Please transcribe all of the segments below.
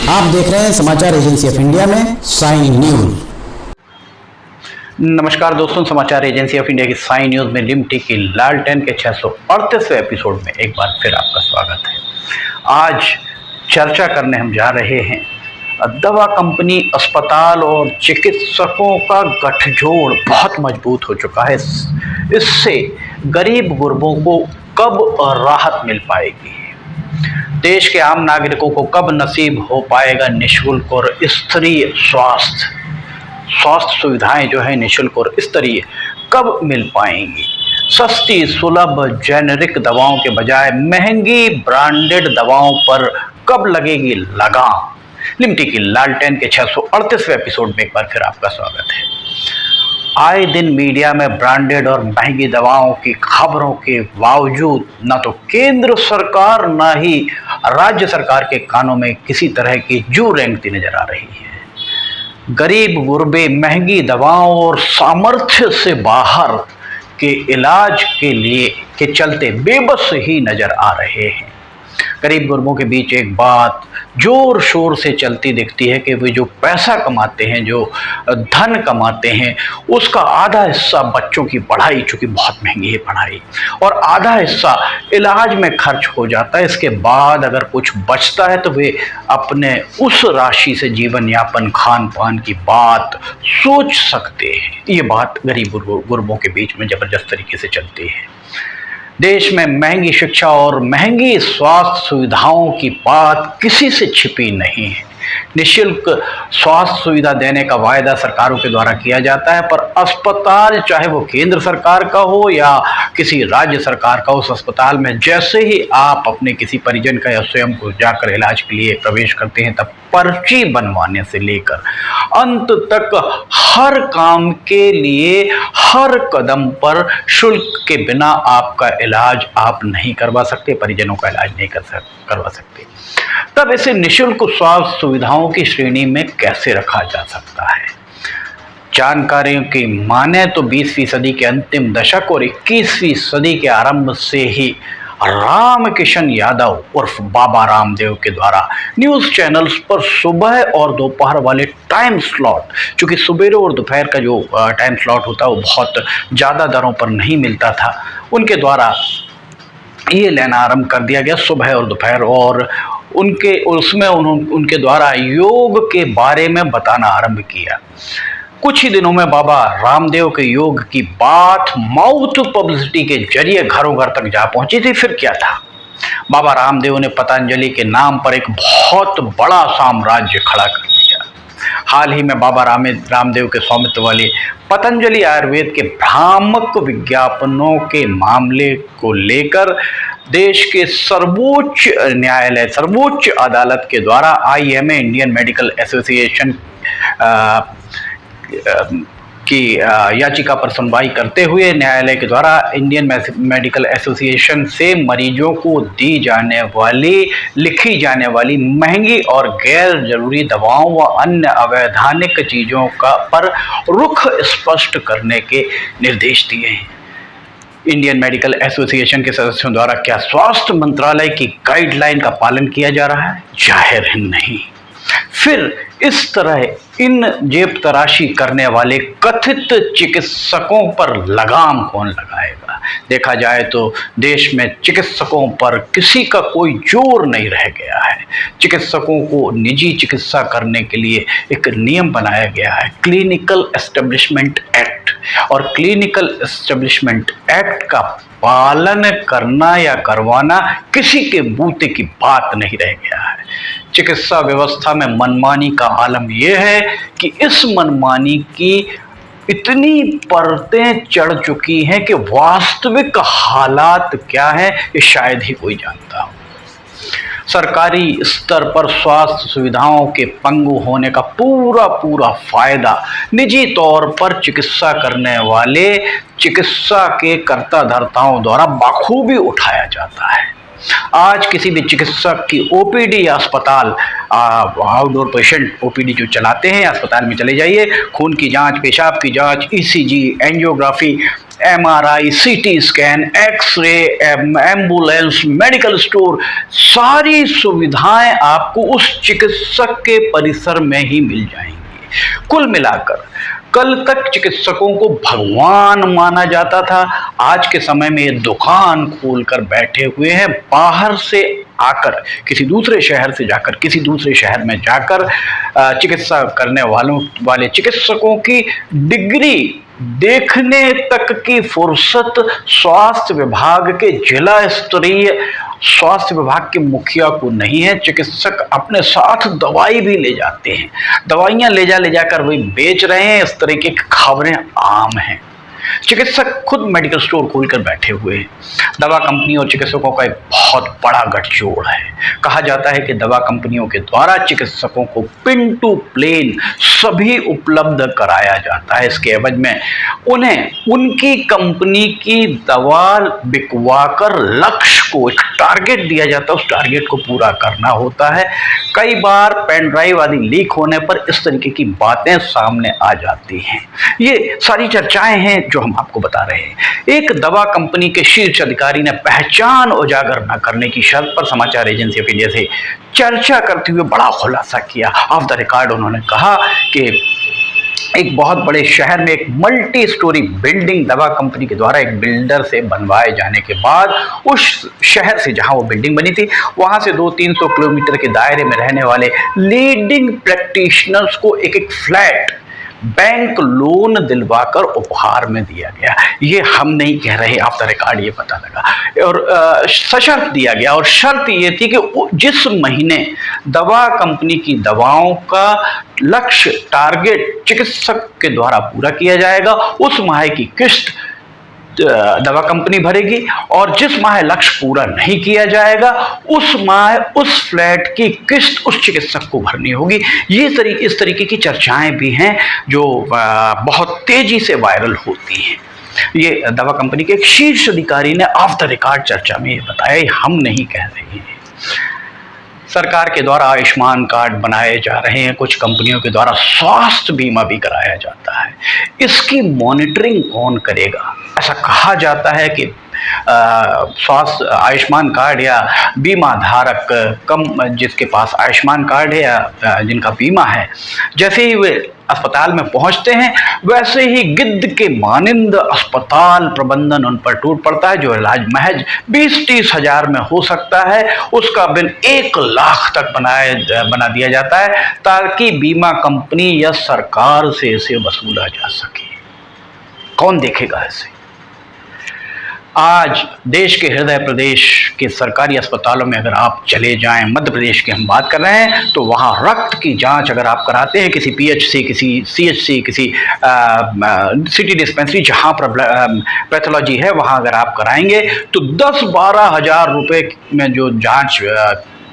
आप देख रहे हैं समाचार एजेंसी ऑफ इंडिया में साई न्यूज। नमस्कार दोस्तों, समाचार एजेंसी ऑफ इंडिया की साई न्यूज में लिमटी की लालटेन के 638वें एपिसोड में एक बार फिर आपका स्वागत है। आज चर्चा करने हम जा रहे हैं दवा कंपनी, अस्पताल और चिकित्सकों का गठजोड़ बहुत मजबूत हो चुका है। इससे गरीब गुरबों को कब राहत मिल पाएगी? देश के आम नागरिकों को कब नसीब हो पाएगा निःशुल्क और स्तरीय स्वास्थ्य सुविधाएं जो है निःशुल्क और स्तरीय कब मिल पाएंगी? सस्ती सुलभ जेनेरिक दवाओं के बजाय महंगी ब्रांडेड दवाओं पर कब लगेगी लगाम? लिमटी की लालटेन के 638वें एपिसोड में एक बार फिर आपका स्वागत है। आए दिन मीडिया में ब्रांडेड और महंगी दवाओं की खबरों के बावजूद न तो केंद्र सरकार न ही राज्य सरकार के कानों में किसी तरह की जू रेंगती नजर आ रही है। गरीब गुरबे महंगी दवाओं और सामर्थ्य से बाहर के इलाज के चलते बेबस ही नजर आ रहे हैं। गरीब गुरबों के बीच एक बात जोर शोर से चलती दिखती है कि वे जो पैसा कमाते हैं, जो धन कमाते हैं, उसका आधा हिस्सा बच्चों की पढ़ाई, चूँकि बहुत महंगी है पढ़ाई, और आधा हिस्सा इलाज में खर्च हो जाता है। इसके बाद अगर कुछ बचता है तो वे अपने उस राशि से जीवन यापन, खान पान की बात सोच सकते हैं। ये बात गरीब गुरबों के बीच में ज़बरदस्त तरीके से चलती है। देश में महंगी शिक्षा और महंगी स्वास्थ्य सुविधाओं की बात किसी से छिपी नहीं है। निःशुल्क स्वास्थ्य सुविधा देने का वायदा सरकारों के द्वारा किया जाता है, पर अस्पताल, चाहे वो केंद्र सरकार का हो या किसी राज्य सरकार का, उस अस्पताल में जैसे ही आप अपने किसी परिजन का या स्वयं को जाकर इलाज के लिए प्रवेश करते हैं, तब पर्ची बनवाने से लेकर अंत तक हर काम के लिए हर कदम पर शुल्क के बिना आपका इलाज आप नहीं करवा सकते, परिजनों का इलाज नहीं करवा सकते। तब इसे निःशुल्क स्वास्थ्य सुविधाओं की श्रेणी में कैसे रखा जा सकता है? जानकारियों की माने तो 20वीं सदी के अंतिम दशक और 21वीं सदी के आरंभ से ही रामकिशन यादव उर्फ बाबा रामदेव के द्वारा न्यूज़ चैनल्स पर सुबह और दोपहर वाले टाइम स्लॉट, चूँकि सुबह और दोपहर का जो टाइम स्लॉट होता है वो बहुत ज़्यादा दरों पर नहीं मिलता था, उनके द्वारा ये लेना आरंभ कर दिया गया सुबह और दोपहर, और उनके द्वारा योग के बारे में बताना आरंभ किया। कुछ ही दिनों में बाबा रामदेव के योग की बात माउथ पब्लिसिटी के जरिए घरों घर तक जा पहुंची थी। फिर क्या था? बाबा रामदेव ने पतंजलि के नाम पर एक बहुत बड़ा साम्राज्य खड़ा कर लिया। हाल ही में बाबा रामदेव के स्वामित्व वाले पतंजलि आयुर्वेद के भ्रामक विज्ञापनों के मामले को लेकर देश के सर्वोच्च न्यायालय, सर्वोच्च अदालत के द्वारा IMA, इंडियन मेडिकल एसोसिएशन की याचिका पर सुनवाई करते हुए न्यायालय के द्वारा इंडियन मेडिकल एसोसिएशन से मरीजों को लिखी जाने वाली महंगी और गैर जरूरी दवाओं व अन्य अवैधानिक चीज़ों पर रुख स्पष्ट करने के निर्देश दिए हैं। इंडियन मेडिकल एसोसिएशन के सदस्यों द्वारा क्या स्वास्थ्य मंत्रालय की गाइडलाइन का पालन किया जा रहा है? जाहिर है नहीं। फिर इस तरह इन जेब तराशी करने वाले कथित चिकित्सकों पर लगाम कौन लगाएगा? देखा जाए तो देश में चिकित्सकों पर किसी का कोई जोर नहीं रह गया है। चिकित्सकों को निजी चिकित्सा करने के लिए एक नियम बनाया गया है, क्लिनिकल एस्टेब्लिशमेंट एक्ट, और क्लिनिकल एस्टेब्लिशमेंट एक्ट का पालन करना या करवाना किसी के बूते की बात नहीं रह गया है। चिकित्सा व्यवस्था में मनमानी का आलम यह है कि इस मनमानी की इतनी परतें चढ़ चुकी हैं कि वास्तविक हालात क्या है ये शायद ही कोई जानता हो। सरकारी स्तर पर स्वास्थ्य सुविधाओं के पंगु होने का पूरा फायदा निजी तौर पर चिकित्सा करने वाले चिकित्सा के कर्ता धर्ताओं द्वारा बखूबी उठाया जाता है। आज किसी भी चिकित्सक की OPD या अस्पताल, आउटडोर पेशेंट OPD जो चलाते हैं, अस्पताल में चले जाइए, खून की जांच, पेशाब की जांच, ECG, angiography, MRI, CT scan, x ray, ambulance, medical store, सारी सुविधाएं आपको उस चिकित्सक के परिसर में ही मिल जाएंगी। कुल मिलाकर कल तक चिकित्सकों को भगवान माना जाता था, आज के समय में ये दुकान खोलकर बैठे हुए हैं। बाहर से आकर किसी दूसरे शहर से जाकर किसी दूसरे शहर में जाकर चिकित्सा करने वाले चिकित्सकों की डिग्री देखने तक की फुर्सत स्वास्थ्य विभाग के जिला स्तरीय स्वास्थ्य विभाग के मुखिया को नहीं है। चिकित्सक अपने साथ दवाई भी ले जाते हैं, दवाइयां ले जाकर वही बेच रहे हैं। इस तरीके की खबरें आम हैं। चिकित्सक खुद मेडिकल स्टोर खोलकर बैठे हुए हैं। दवा कंपनी और चिकित्सकों का एक बहुत बड़ा गठजोड़ है। कहा जाता है कि दवा कंपनियों के द्वारा चिकित्सकों को पिन टू प्लेन सभी उपलब्ध कराया जाता है। इसके एवज में उन्हें उनकी कंपनी की दवा बिकवाकर लक्ष्य को एक टारगेट दिया जाता है, उस टारगेट को पूरा करना होता है। कई बार पेन ड्राइव आदि लीक होने पर इस तरीके की बातें सामने आ जाती हैं। ये सारी चर्चाएं हैं जो हम आपको बता रहे हैं। एक दवा कंपनी के शीर्ष अधिकारी ने पहचान उजागर न करने की शर्त पर समाचार एजेंसी ऑफ इंडिया से चर्चा करते हुए बड़ा खुलासा किया। ऑफ द रिकॉर्ड उन्होंने कहा कि एक बहुत बड़े शहर में एक मल्टी स्टोरी बिल्डिंग दवा कंपनी के द्वारा एक बिल्डर से बनवाए जाने के बाद उस शहर से जहां वो बिल्डिंग बनी थी वहां से 200-300 किलोमीटर के दायरे में रहने वाले लीडिंग प्रैक्टिशनर्स को एक एक फ्लैट बैंक लोन दिलवाकर उपहार में दिया गया। ये हम नहीं कह रहे, ऑफ द रिकॉर्ड ये पता लगा। और सशर्त दिया गया, और शर्त ये थी कि जिस महीने दवा कंपनी की दवाओं का लक्ष्य टारगेट चिकित्सक के द्वारा पूरा किया जाएगा उस माह की किस्त दवा कंपनी भरेगी, और जिस माह लक्ष्य पूरा नहीं किया जाएगा उस माह उस फ्लैट की किस्त उस चिकित्सक को भरनी होगी। इस तरीके की चर्चाएं भी हैं जो बहुत तेजी से वायरल होती हैं। ये दवा कंपनी के एक शीर्ष अधिकारी ने ऑफ द रिकॉर्ड चर्चा में ये बताया, हम नहीं कह रहे हैं। सरकार के द्वारा आयुष्मान कार्ड बनाए जा रहे हैं, कुछ कंपनियों के द्वारा स्वास्थ्य बीमा भी कराया जाता है। इसकी मॉनिटरिंग कौन करेगा? ऐसा कहा जाता है कि स्वास्थ्य आयुष्मान कार्ड या बीमा धारक जिसके पास आयुष्मान कार्ड है या जिनका बीमा है, जैसे ही वे अस्पताल में पहुंचते हैं वैसे ही गिद्ध के मानिंद अस्पताल प्रबंधन उन पर टूट पड़ता है। जो इलाज महज 20-30 हजार में हो सकता है उसका बिल 1 लाख तक बना दिया जाता है ताकि बीमा कंपनी या सरकार से इसे वसूला जा सके। कौन देखेगा इसे? आज देश के हृदय प्रदेश के सरकारी अस्पतालों में अगर आप चले जाएं, मध्य प्रदेश की हम बात कर रहे हैं, तो वहाँ रक्त की जांच अगर आप कराते हैं किसी PHC, किसी CHC, किसी सिटी डिस्पेंसरी जहाँ पर पैथोलॉजी है वहाँ अगर आप कराएंगे तो 10-12 हजार रुपये में जो जांच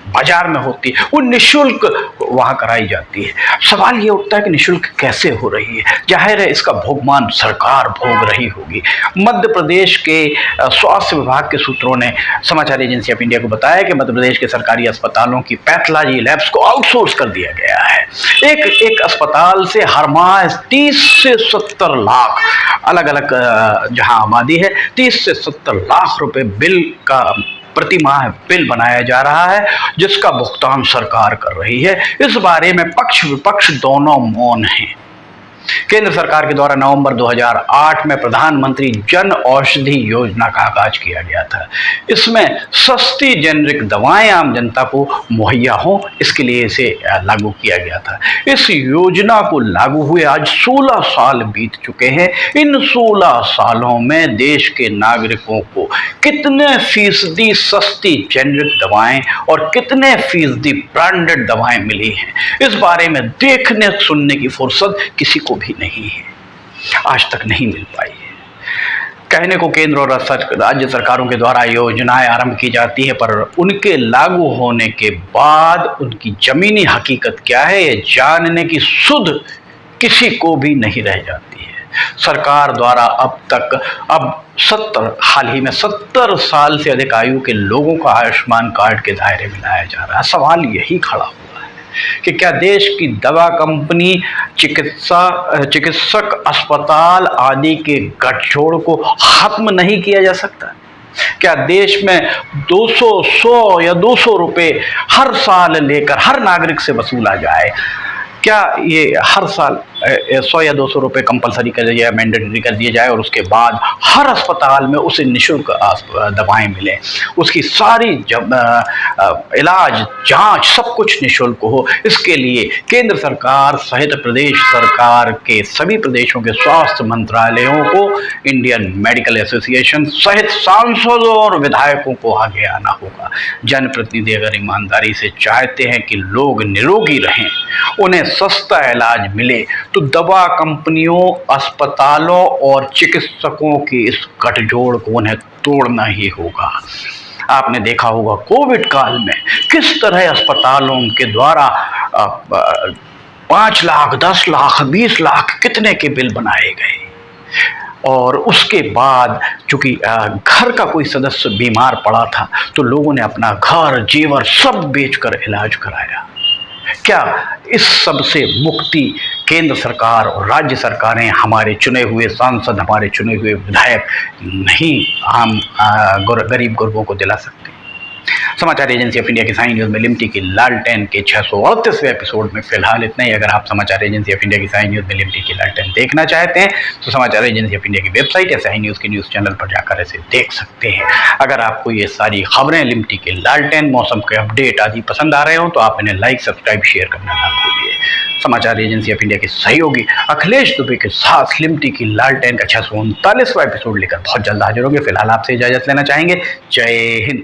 बाजार में होती है वो निःशुल्क वहाँ कराई जाती है। सवाल ये उठता है कि निःशुल्क कैसे हो रही है? जाहिर है इसका भोगमान सरकार भोग रही होगी। मध्य प्रदेश के स्वास्थ्य विभाग के सूत्रों ने समाचार एजेंसी ऑफ इंडिया को बताया कि मध्य प्रदेश के सरकारी अस्पतालों की पैथोलॉजी लैब्स को आउटसोर्स कर दिया गया है। एक अस्पताल से हर माह 30 से 70 लाख, अलग अलग जहाँ आबादी है, 30 से 70 लाख रुपए बिल का प्रति माह बिल बनाया जा रहा है जिसका भुगतान सरकार कर रही है। इस बारे में पक्ष विपक्ष दोनों मौन हैं। केंद्र सरकार के द्वारा नवंबर 2008 में प्रधानमंत्री जन औषधि योजना का आगाज किया गया था। इसमें सस्ती जेनरिक दवाएं आम जनता को मुहैया हों इसके लिए इसे लागू किया गया था। इस योजना को लागू हुए आज 16 साल बीत चुके हैं। इन 16 सालों में देश के नागरिकों को कितने फीसदी सस्ती जेनरिक दवाएं और कितने फीसदी ब्रांडेड दवाएं मिली हैं, इस बारे में देखने सुनने की फुर्सत किसी को भी नहीं है, आज तक नहीं मिल पाई है। कहने को केंद्र और राज्य सरकारों के द्वारा योजनाएं आरंभ की जाती है, पर उनके लागू होने के बाद उनकी जमीनी हकीकत क्या है ये जानने की सुध किसी को भी नहीं रह जाती है। सरकार द्वारा हाल ही में 70 साल से अधिक आयु के लोगों का आयुष्मान कार्ड के दायरे में लाया जा रहा है। सवाल यही खड़ा हुआ है कि क्या देश की दवा कंपनी, चिकित्सक, अस्पताल आदि के गठजोड़ को खत्म नहीं किया जा सकता? क्या देश में 200, 100 या 200 रुपए हर साल लेकर हर नागरिक से वसूला जाए? क्या ये हर साल 100 या 200 रुपये कंपलसरी कर दिया जाए, मैंडेटरी कर दिया जाए और उसके बाद हर अस्पताल में उसे निःशुल्क दवाएं मिलें, उसकी सारी इलाज, जांच, सब कुछ निःशुल्क हो? इसके लिए केंद्र सरकार सहित प्रदेश सरकार के सभी प्रदेशों के स्वास्थ्य मंत्रालयों को, इंडियन मेडिकल एसोसिएशन सहित सांसदों और विधायकों को आगे आना होगा। जनप्रतिनिधि अगर ईमानदारी से चाहते हैं कि लोग निरोगी रहें, उन्हें सस्ता इलाज मिले, तो दवा कंपनियों, अस्पतालों और चिकित्सकों के इस गठजोड़ को उन्हें तोड़ना ही होगा। आपने देखा होगा कोविड काल में किस तरह अस्पतालों के द्वारा 5 लाख, 10 लाख, 20 लाख कितने के बिल बनाए गए, और उसके बाद चूंकि घर का कोई सदस्य बीमार पड़ा था तो लोगों ने अपना घर, जेवर सब बेचकर इलाज कराया। क्या इस सब से मुक्ति केंद्र सरकार और राज्य सरकारें, हमारे चुने हुए सांसद, हमारे चुने हुए विधायक नहीं आम गरीब गुरबों को दिला सकते? समाचार एजेंसी ऑफ इंडिया की साइन न्यूज़ में लिमटी की लालटेन के 638वें एपिसोड में फिलहाल इतना ही। अगर आप समाचार एजेंसी ऑफ इंडिया की साइन न्यूज़ में लिमटी की लालटेन देखना चाहते हैं तो समाचार एजेंसी ऑफ इंडिया की वेबसाइट या साइन न्यूज़ के न्यूज़ चैनल पर जाकर इसे देख सकते हैं। अगर आपको ये सारी खबरें, लिमटी की लालटेन, मौसम के अपडेट आदि पसंद आ रहे हो तो आप इन्हें लाइक, सब्सक्राइब, शेयर करना ना भूलिए। समाचार एजेंसी ऑफ इंडिया के सहयोगी अखिलेश दुबे के साथ लिमटी की लालटेन का 639वां एपिसोड लेकर बहुत जल्द हाजिर होंगे। फिलहाल आपसे इजाजत लेना चाहेंगे। जय हिंद।